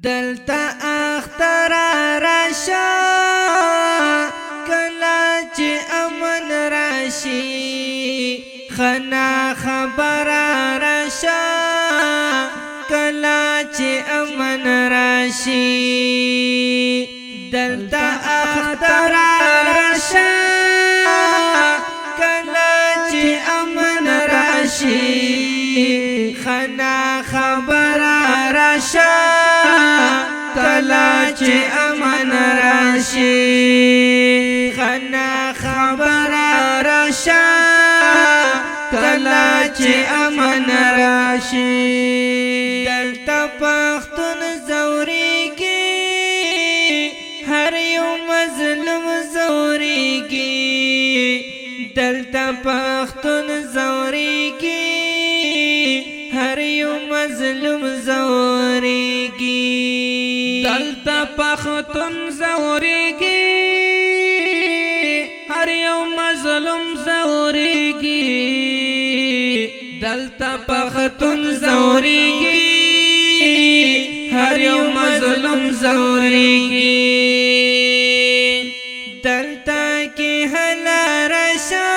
دلتا اختر راشا کلا چی امن راشی خنا خبر راشا کلا چی امن راشی دلتا اختر راشا کلا چی امن راشی خنا خبر راشا کلا چی امن راشی خنا خبر راشا کلا چی امن راشی دلتا پختون زوری کی هر یو مظلوم زوری کی دلتا پختون زوری کی هر یو مظلوم زوری کی دلتا پختون زوریگی هر یو مظلوم زوریگی دلتا پختون زوریگی هر یو مظلوم زوریگی دلتا کی حلا راشا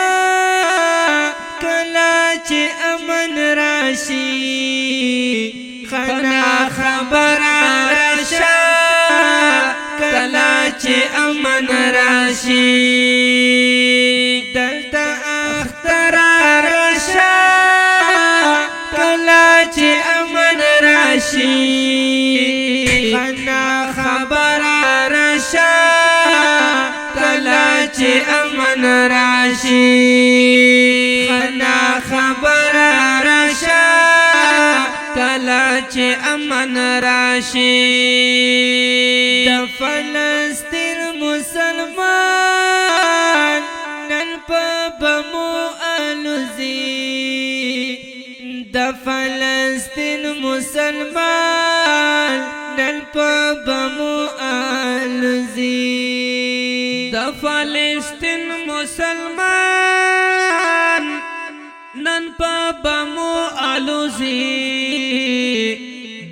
کلا چی امن راشی خنا خبر راشا کلا چی امن راشی دلتا اختر راشا کلا چی امن راشی خنا خبر راشا کلا چی امن راشی خنا خبر راشا کلا چی امن راشی د فلسطین مسلمان نن په بمو الوزی د فلسطین مسلمان نن په بمو الوزی د فلسطین مسلمان نن په بمو الوزی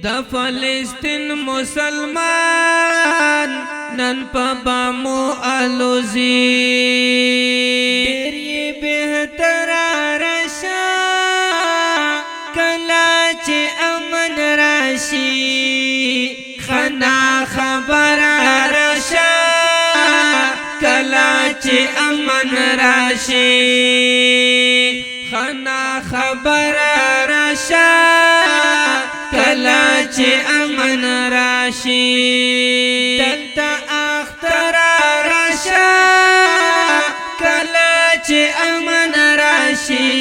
د فلسطین مسلمان نن په بمو الوزی ډېر یې بهتر راشا کلا چې امن راشي خنا خبر راشا کلا چې امن راشي خنا خبر راشا کلا چې امن راشي دلتا اختر راشا کلا چې امن راشي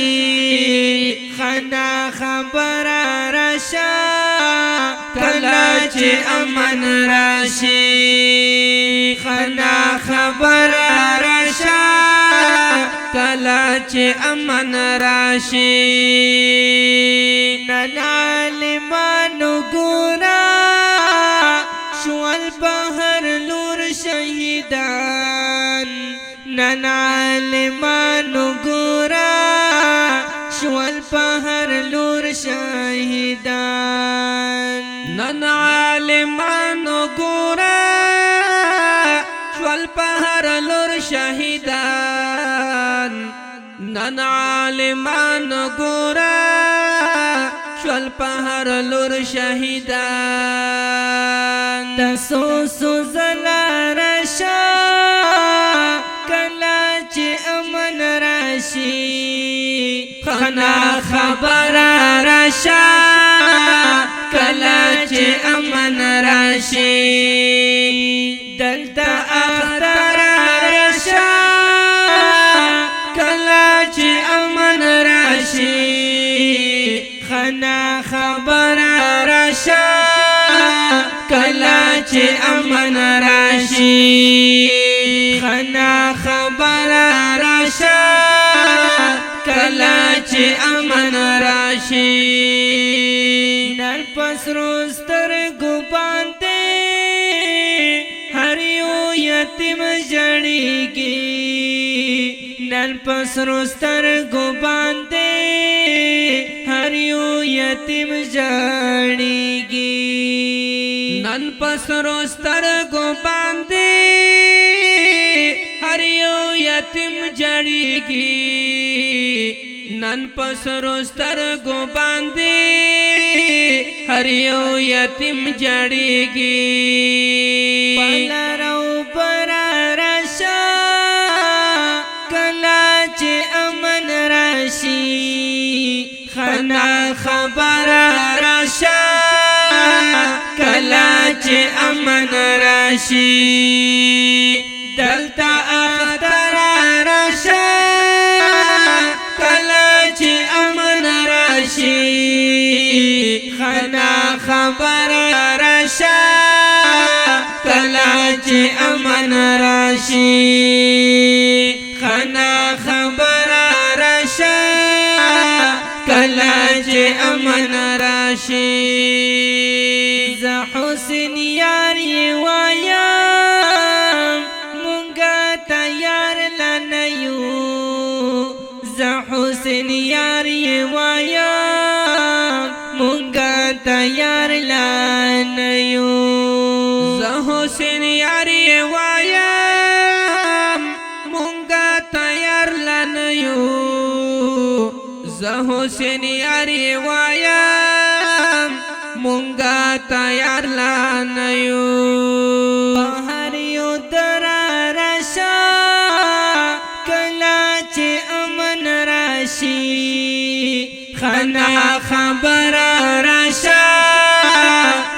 خنا خبر راشا کلا چې امن راشي خنا خبر راشا کلا چې امن راشي نن عالمانو ګورا شوال بهر لور شهیدان نن عالمانو ګورا شوال بهر لور شهیدان نن عالمانو ګورا شوال بهر لور شهیدان نن عالمانو ګورا شوال بهر لور شهیدان تاسو زلا راشا کلا چې امن راشي خنا خبر راشا کلا چې امن راشي دلتا اختر راشا کلا چې امن راشي خنا خبر راشا کلا چې امن راشي خنا خبر راشا کلا چې امن راشي نن پسرو سترګو باندې هر یو یتیم ژړیږي نن پسرو سترګو باندې هر یو یتیم ژړیږي نن پسرو سترګو باندې هر یو یتیم جړیږي نن پسرو سترګو باندې هر یو یتیم جړیږي پلارو پر راشا کلا چې امن راشي خنا خبر راشا کلا چې امن راشي دلتا اختر راشا کلا چې امن راشي خنا خبر راشا کلا چې امن راشي خنا خبر راشا کلا چې امن راشي ز حسین یاری وایم مونږه تیار لنیو ز حسین یاری وایم مونږه تیار لنیو ز حسین یاری وایم مونږه تیار لنیو ز حسین یاری وایم مونږه تیار لنیو هر یو در راشا کلا چې امن راشي خنا خبر راشا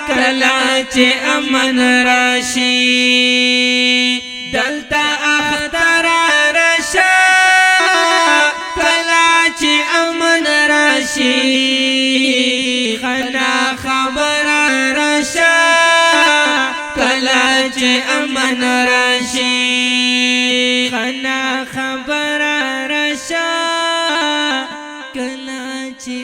کلا چې امن راشي دلتا اختر راشا کلا چې امن راشي خنا خبر راشا کلا چې امن راشي خنا خبر راشا کلا چې